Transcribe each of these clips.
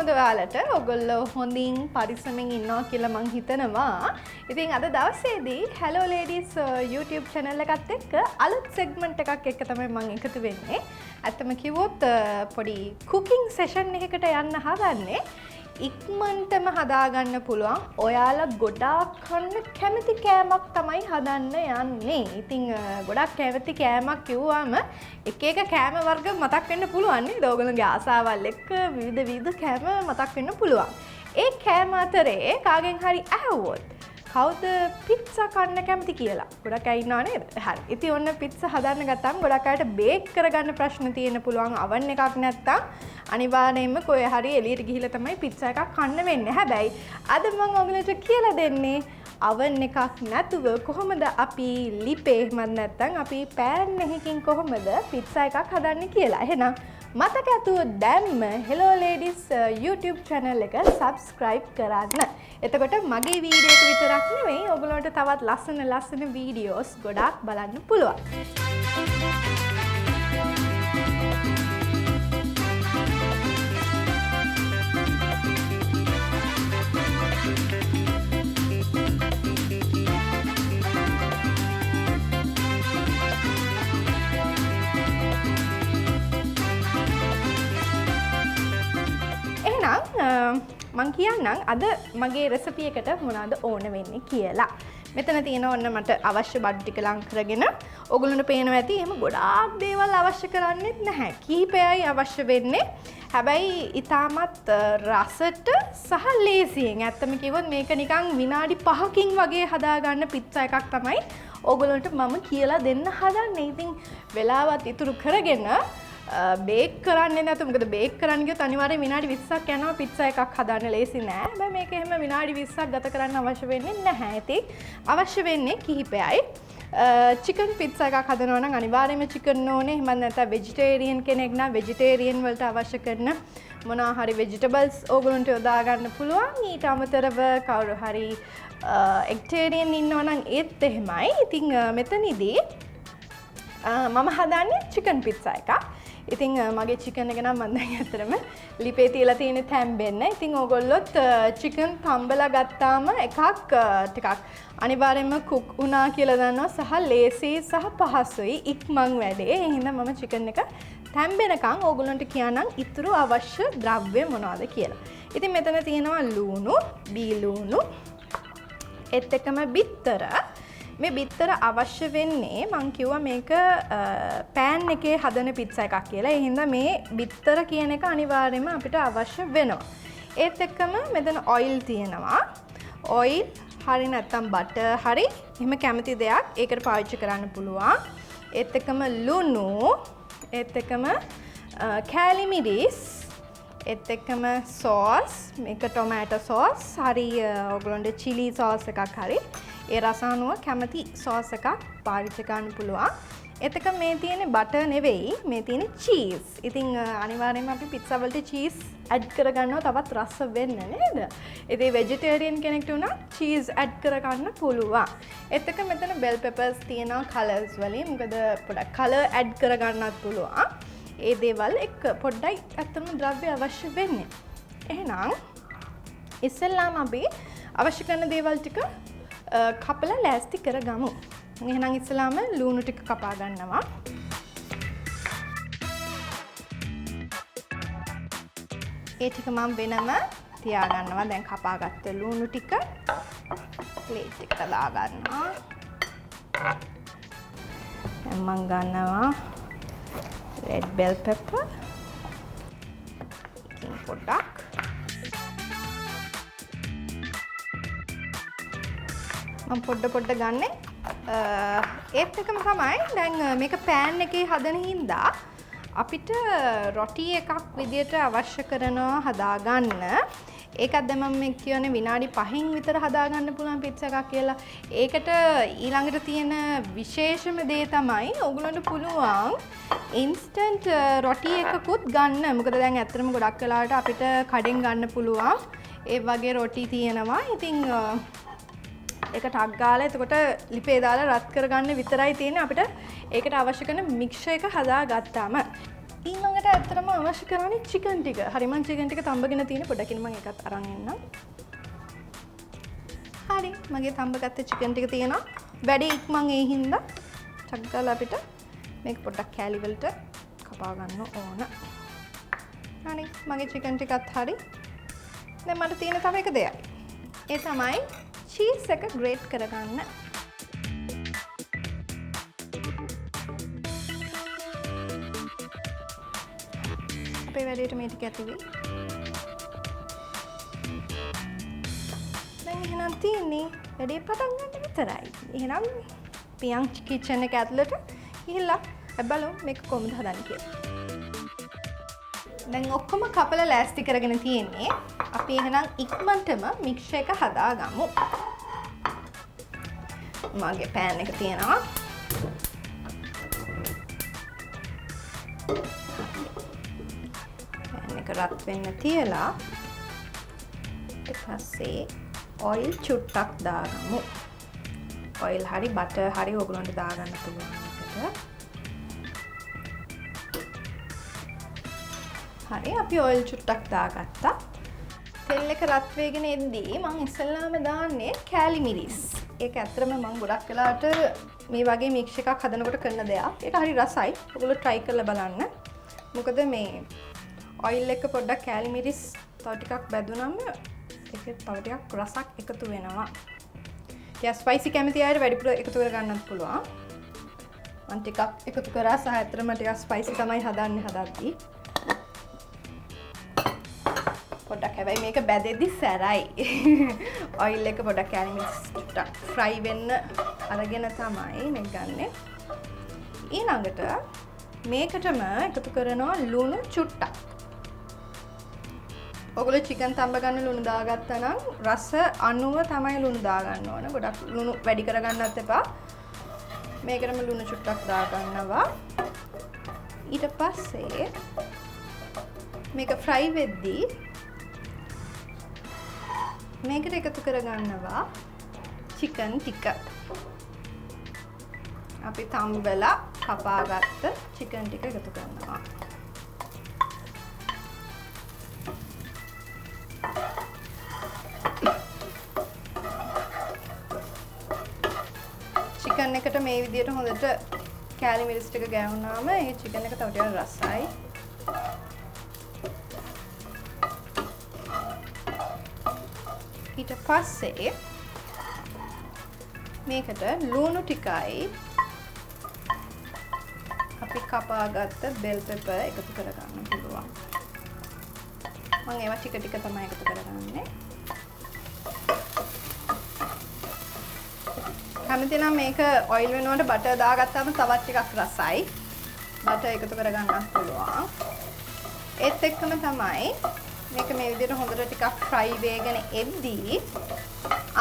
කොහොමද ඔයාලට? ඔයගොල්ලෝ හොඳින් පරිස්සමෙන් ඉන්නවා කියලා මං හිතනවා. ඉතින් අද දවසේදී Hello Ladies YouTube channel එකත් එක්ක අලුත් segment එකක් එක්ක තමයි මං එකතු වෙන්නේ. ඇත්තම කිව්වොත් පොඩි cooking session එකකට යන්න හදන්නේ. ඉක්මනටම හදාගන්න පුළුවන් ඔයාලා ගොඩාක් කන්න කැමති කෑමක් තමයි හදන්න යන්නේ. ඉතින් ගොඩක් කැමති කෑමක් කිව්වම එක එක කෑම වර්ග මතක් වෙන්න පුළුවන් නේද? ඔයගොල්ලෝගේ ආසාවල් එක්ක විවිධ කෑම මතක් වෙන්න පුළුවන්. ඒ කෑම අතරේ කාගෙන් හරි ඇහුවොත් කවුද පිට්සා කන්න කැමති කියලා? ගොඩක් අය ඉන්නව නේද? හරි. ඉතින් ඔන්න පිට්සා හදන්න ගත්තාම ගොඩක් අයට බේක් කරගන්න ප්‍රශ්න තියෙන්න පුළුවන්. oven එකක් නැත්තම් අනිවාර්යයෙන්ම කොහේ හරි එළියට ගිහිල්ලා තමයි පිට්සා එකක් කන්න වෙන්නේ. හැබැයි අද මම ඔයගලට කියලා දෙන්නේ oven එකක් නැතුව කොහොමද අපි ලිපේ එහෙමත් නැත්තම් අපි pan එකකින් කොහොමද පිට්සා එකක් හදන්නේ කියලා. එහෙනම් මතක ඇතුව දැම්ම Hello Ladies YouTube channel එක subscribe කරන්න. එතකොට මගේ වීඩියෝ එක විතරක් නෙවෙයි ඔයගොල්ලන්ට තවත් ලස්සන වීඩියෝස් ගොඩාක් බලන්න පුළුවන්. මං කියන්නම් අද මගේ රෙසිපි එකට මොනවද ඕන වෙන්නේ කියලා. මෙතන තියෙන ඔන්න මට අවශ්‍ය බඩු ටික ලං කරගෙන ඔයගොල්ලන්ට පේනවා ඇති එහෙම ගොඩාක් දේවල් අවශ්‍ය කරන්නේ නැහැ. කීපයයි අවශ්‍ය වෙන්නේ. හැබැයි ඊටමත් රසට සහ ලේසියෙන්. ඇත්තම කිව්වොත් මේක නිකන් විනාඩි 5කින් වගේ හදාගන්න පිට්සා එකක් තමයි ඔයගොල්ලන්ට මම කියලා දෙන්න හදන්නේ. ඉතින් වෙලාවත් ඉතුරු කරගෙන බේක් කරන්නේ නැතු මොකද බේක් කරන්න ගියොත් අනිවාර්යයෙන් විනාඩි 20ක් යනවා පිට්සා එකක් හදන්න ලේසි නෑ. හැබැයි මේක එහෙම විනාඩි 20ක් ගත කරන්න අවශ්‍ය වෙන්නේ නැහැ. ඉතින් අවශ්‍ය වෙන්නේ කිහිපයයි. චිකන් පිට්සා එකක් හදනවා නම් අනිවාර්යයෙන්ම චිකන් ඕනේ. එහෙම නැත්නම් වෙජිටේරියන් කෙනෙක් නම් වෙජිටේරියන් වලට අවශ්‍ය කරන මොනවා හරි වෙජිටබල්ස් ඕගොල්ලන්ට යොදා ගන්න පුළුවන්. ඊට අමතරව කවුරු හරි එක්ටේරියන් ඉන්නවා නම් ඒත් එහෙමයි. ඉතින් මෙතනදී මම හදන්නේ චිකන් පිට්සා එකක්. ඉතින් මගේ චිකන් එක නම් මම දැන් ඇත්තටම ලිපේ තියලා තියෙන තැම්බෙන්න. ඉතින් ඕගොල්ලොත් චිකන් තම්බලා ගත්තාම එකක් ටිකක් අනිවාර්යයෙන්ම කුක් වුණා කියලා දන්නවා සහ ලේසි සහ පහසුයි ඉක්මන් වැඩේ. ඒ හින්දා මම චිකන් එක තැම්බෙනකන් ඕගොල්ලන්ට කියන්නම් ඉතුරු අවශ්‍ය ද්‍රව්‍ය මොනවද කියලා. ඉතින් මෙතන තියෙනවා ලූණු, බී ලූණු, ඒත් එක්කම බිත්තර. මේ බිත්තර අවශ්‍ය වෙන්නේ මං කිව්වා මේක pan එකේ හදන පිට්සා එකක් කියලා. ඒ හින්දා මේ බිත්තර කියන එක අනිවාර්යයෙන්ම අපිට අවශ්‍ය වෙනවා. ඒත් එක්කම මෙතන ඔයිල් තියෙනවා. ඔයිල් හරි නැත්තම් බටර් හරි එහෙම කැමති දෙයක් ඒකට පාවිච්චි කරන්න පුළුවන්. ඒත් එක්කම ලුණු, ඒත් එක්කම කෑලි මිරිස්, ඒත් එක්කම සෝස්, මේක ටොමැටෝ සෝස් හරි ඔයගොල්ලන්ට chili සෝස් එකක් හරි ඒ රස අනුව කැමති සෝස් එකක් පාවිච්චි කරන්න පුළුවන්. එතක මේ තියෙන්නේ බටර් නෙවෙයි මේ තියෙන්නේ චීස්. ඉතින් අනිවාර්යයෙන්ම අපි පිට්සා වලට චීස් ඇඩ් කරගන්නවා තවත් රස වෙන්න නේද? ඉතින් වෙජිටේරියන් කෙනෙක්ට උනා චීස් ඇඩ් කරගන්න පුළුවන්. එතක මෙතන බෙල් පෙපර්ස් තියෙනවා කලර්ස් වලින්. මොකද පොඩක් කලර් ඇඩ් කරගන්නත් පුළුවන්. ඒ දේවල් එක්ක පොඩ්ඩයි අත්තම ද්‍රව්‍ය අවශ්‍ය වෙන්නේ. එහෙනම් ඉස්සෙල්ලාම අපි අවශ්‍ය කරන දේවල් ටික කපලා ලෑස්ති කරගමු. එහෙනම් ඉස්සලාම ලුණු ටික කපා ගන්නවා. ඒ ටික මම වෙනම තියා ගන්නවා. දැන් කපාගත්ත ලුණු ටික ප්ලේට් එකට දා ගන්නවා. දැන් මම ගන්නවා red bell pepper. ඉතින් පොඩ්ඩක් මම පොඩ්ඩ ගන්නේ. ඒත් එකම තමයි දැන් මේක pan එකේ හදන හින්දා අපිට රොටි එකක් විදියට අවශ්‍ය කරනවා හදාගන්න. ඒකත් දැන් මම මේ කියන්නේ විනාඩි 5න් විතර හදාගන්න පුළුවන් පිට්සා එකක් කියලා. ඒකට ඊළඟට තියෙන විශේෂම දේ තමයි ඔයගොල්ලන්ට පුළුවන් ඉන්ස්ටන්ට් රොටි එකකුත් ගන්න. මොකද දැන් ඇත්තටම ගොඩක් වෙලාවට අපිට කඩෙන් ගන්න පුළුවන් ඒ වගේ රොටි තියෙනවා. ඉතින් ඒක ටක් ගාලා එතකොට ලිපේ දාලා රත් කරගන්න විතරයි තියෙන්නේ අපිට ඒකට අවශ්‍ය කරන මික්ස්චර් එක හදාගත්තාම. ඊළඟට ඇත්තටම අවශ්‍ය කරන්නේ චිකන් ටික. හරි මම චිකන් ටික තඹගෙන තියෙන පොඩකින් මම එකත් අරන් එන්නම්. හරි මගේ තඹගත්ත චිකන් ටික තියෙනවා. වැඩි ඉක්මන් ඒ හින්දා ටක් ගාලා අපිට මේක පොඩ්ඩක් කෑලි වලට කපා ගන්න ඕන. හරි මගේ චිකන් ටිකත් හරි. දැන් මට තියෙන තව එක දෙයයි. ඒ තමයි චීස් එක ග්‍රේට් කරගන්න. අපේ වැඩේට මේ ටික ඇති වෙයි. දැන් එහෙනම් තියෙන්නේ වැඩේ පටන් ගන්න විතරයි. එහෙනම් පියං කිචන් එක ඇතුළට ගිහිල්ලා බලමු මේක කොහොමද හදන්නේ කියලා. දැන් ඔක්කොම කපලා ලෑස්ති කරගෙන තියෙන්නේ. අපි එහෙනම් ඉක්මනටම මික්ස් එක හදාගමු. මගේ පෑන් එක තියෙනවා. පෑන් එක රත් වෙන්න තියලා ඊට පස්සේ ඔයිල් චුට්ටක් දාගමු. ඔයිල් හරි බටර් හරි ඔයගොල්ලන්ට දාගන්න පුළුවන් එකට. හරි අපි ඔයිල් චුට්ටක් දාගත්තා. තෙල් එක රත් වෙගෙන එද්දී මම ඉස්සෙල්ලාම දාන්නේ කෑලි මිරිස්. ඒක ඇත්තටම මම ගොඩක් වෙලාවට මේ වගේ මික්ස් එකක් හදනකොට කරන දෙයක්. ඒක හරි රසයි. ඔයගොල්ලෝ try කරලා බලන්න. මොකද මේ ඔයිල් එක පොඩ්ඩක් කෑලි මිරිස් තව ටිකක් බැදුනම ඒකේ තව ටිකක් රසක් එකතු වෙනවා. ටිකක් ස්පයිසි කැමති අයට වැඩිපුර එකතු කර ගන්නත් පුළුවන්. මම ටිකක් එකතු කරා සහ ඇත්තටම ටිකක් ස්පයිසි තමයි හදන්නේ හදද්දී. පොඩ්ඩක් හැබැයි මේක බැදෙද්දි සැරයි. ඔයිල් එක පොඩ්ඩක් කෑලි මිරිස් ටිකක් ෆ්‍රයි වෙන්න අරගෙන තමයි මේක ගන්නෙ. ඊළඟට මේකටම එකතු කරනවා ලුණු චුට්ටක්. ඔයගොල්ලෝ චිකන් තඹ ගන්න ලුණු දාගත්තා නම් රස අනුව තමයි ලුණු දාගන්න ඕන. ගොඩක් ලුණු වැඩි කරගන්නත් එපා. මේකටම ලුණු චුට්ටක් දාගන්නවා. ඊට පස්සේ මේක ෆ්‍රයි වෙද්දී මේකට එකතු කරගන්නවා චිකන් ටික. අපි තම්බලා කපාගත්ත චිකන් ටික එකතු කරනවා. චිකන් එකට මේ විදිහට හොඳට කෑලි මිරිස් ටික ගෑවුනාම ඒ චිකන් එක තව ටිකක් රසයි. ඊට පස්සේ මේකට ලුණු ටිකයි අපි කපාගත්ත බෙල් පෙපර් එකතු කරගන්න පුළුවන්. මම ඒවා ටික ටික තමයි එකතු කරගන්නේ. කැමති නම් මේක ඔයිල් වෙනකොට බටර් දාගත්තාම තවත් ටිකක් රසයි. බටර් එකතු කරගන්නත් පුළුවන්. ඒත් එක්කම තමයි මේක මේ විදිහට හොඳට ටිකක් ෆ්‍රයි වෙගෙන එද්දී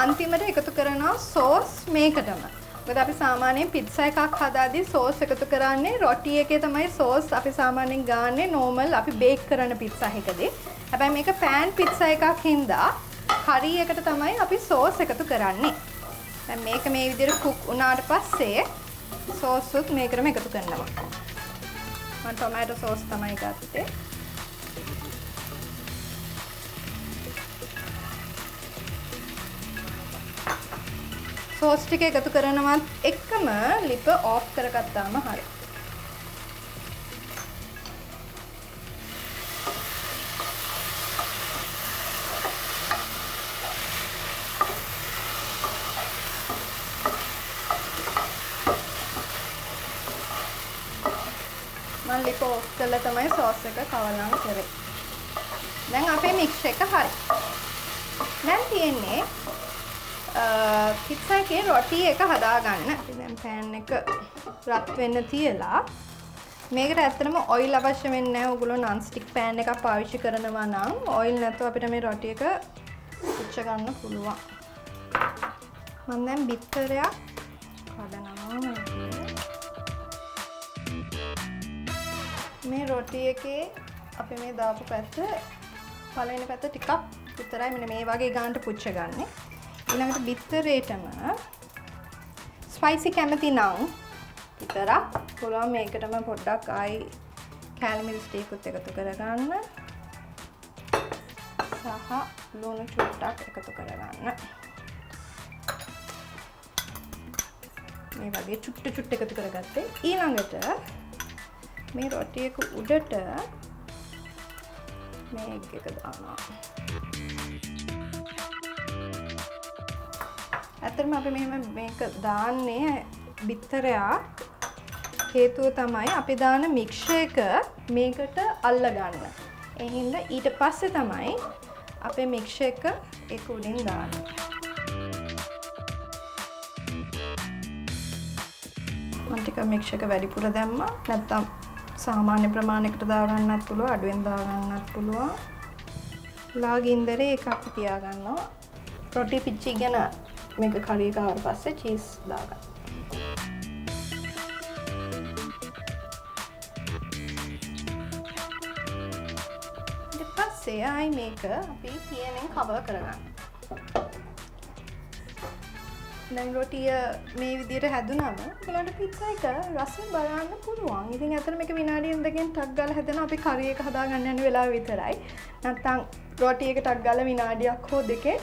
අන්තිමට එකතු කරනවා සෝස් මේකටම. මොකද අපි සාමාන්‍යයෙන් පිට්සා එකක් හදාදී සෝස් එකතු කරන්නේ රොටි එකේ තමයි සෝස් අපි සාමාන්‍යයෙන් ගාන්නේ normal අපි බේක් කරන පිට්සා එකකදී. හැබැයි මේක පෑන් පිට්සා එකක් හින්දා කරි එකට තමයි අපි සෝස් එකතු කරන්නේ. දැන් මේක මේ විදිහට කුක් වුණාට පස්සේ සෝස් උත් මේකටම එකතු කරනවා. මම ටොමැටෝ සෝස් තමයි ගත්තේ. සෝස් ටික එකතු කරනවත් එක්කම ලිප ඔෆ් කරගත්තාම හරි. මම ලිප ඔෆ් කළා තමයි සෝස් එක කවලම් කරේ. දැන් අපේ මික්ස් එක හරි. දැන් තියෙන්නේ පිට්සා එකේ රොටි එක හදාගන්න. දැන් පෑන් එක රත් වෙන්න තියලා මේකට ඇත්තටම ඔයිල් අවශ්‍ය වෙන්නේ නැහැ. ඔයගොල්ලෝ non stick pan එකක් පාවිච්චි කරනවා නම් ඔයිල් නැතුව අපිට මේ රොටි එක පුච්ච ගන්න පුළුවන්. මම දැන් බිත්තරයක් කඩනවා. මේ රොටි එකේ අපි මේ දාපු පැත්ත පළවෙනි පැත්ත ටිකක් විතරයි මෙන්න මේ වගේ ගන්නට පුච්ච ගන්න. ඊළඟට බිත්තරේටම ස්පයිසි කැමති නම් විතරක් පුළුවන් මේකටම පොඩ්ඩක් ආයි කෑලි මිරිස් ටිකකුත් එකතු කරගන්න. සහ ලුණු චුට්ටක් එකතු කරගන්න. මේ වගේ චුට්ට එකතු කරගත්තේ. ඊළඟට මේ රොටියක උඩට මේ එග් එක දානවා. ඇත්තටම අපි මෙහෙම මේක දාන්නේ බිත්තරයක් හේතුව තමයි අපි දාන මික්ෂර් එක මේකට අල්ල ගන්න. ඒ හින්දා ඊට පස්සේ තමයි අපේ මික්ෂර් එක ඒක උඩින් දාන්නේ. මම ටික මික්ෂර් එක වැඩිපුර දැම්මා. නැත්තම් සාමාන්‍ය ප්‍රමාණයකට දාගන්නත් පුළුවන්, අඩුවෙන් දාගන්නත් පුළුවන්. ලාගින්දරේ එකක් තියාගන්නවා. රොටි පිච්චිගෙන මේක කරිය කාවට පස්සේ චීස් දාගන්න. ඊට පස්සේ ආයි මේක අපි තියනෙන් කවර් කරගන්න. දැන් රොටිය මේ විදිහට හැදුනම ඔයාලට පිට්සා එක රස බලන්න පුළුවන්. ඉතින් අතන මේක විනාඩියක් දෙකකින් ටක් ගාලා හැදෙනවා. අපි කරි එක හදාගන්න යන වෙලාව විතරයි. නැත්තම් රොටි එක ටක් ගාලා විනාඩියක් හෝ දෙකේ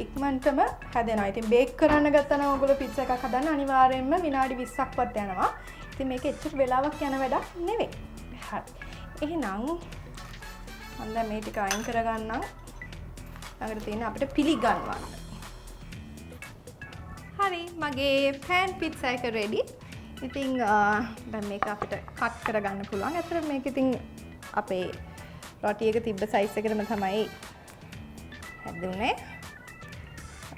ඉක්මනටම හැදෙනවා. ඉතින් බේක් කරන්න ගත්තා නම් ඔයගොල්ලෝ පිට්සා එකක් හදන්න අනිවාර්යයෙන්ම විනාඩි 20ක්වත් යනවා. ඉතින් මේක එච්චර වෙලාවක් යන වැඩක් නෙවෙයි. හරි. එහෙනම් මම දැන් මේ ටික අයින් කරගන්නම්. ළඟට තියෙන අපිට පිළිගන්වන්න. හරි මගේ pan pizza එක ready. ඉතින් දැන් මේක අපිට කට් කරගන්න පුළුවන්. ඇත්තට මේක ඉතින් අපේ රොටි එක තිබ්බ සයිස් එකටම තමයි හැදුනේ.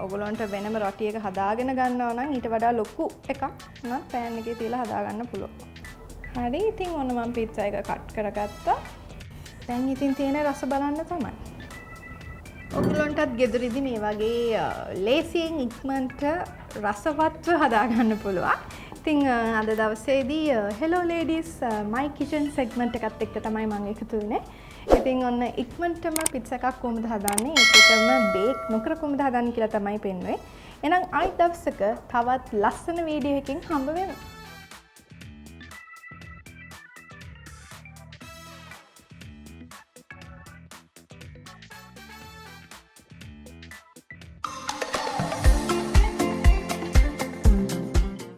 ඔයගොල්ලන්ට වෙනම රොටි එක හදාගෙන ගන්නවා නම් ඊට වඩා ලොකු එකක් නම් pan එකේ තියලා හදාගන්න පුළුවන්. හරි ඉතින් ඔන්න මම pizza එක කට් කරගත්තා. දැන් ඉතින් තියෙන රස බලන්න තමයි. ඔයගොල්ලන්ටත් ගෙදරදී මේ වගේ ලේසියෙන් ඉක්මනට රසවත්ව හදාගන්න පුළුවන්. ඉතින් අද දවසේදී hello ladies my kitchen segment එකත් එක්ක තමයි මම එකතු වෙන්නේ. ඉතින් ඔන්න ඉක්මනටම පිට්සා එකක් කොහොමද හදන්නේ ඒකම බේක් නොකර කොහොමද හදන්නේ කියලා තමයි පෙන්වන්නේ. එහෙනම් ආයි දවසක තවත් ලස්සන වීඩියෝ එකකින් හම්බ වෙමු.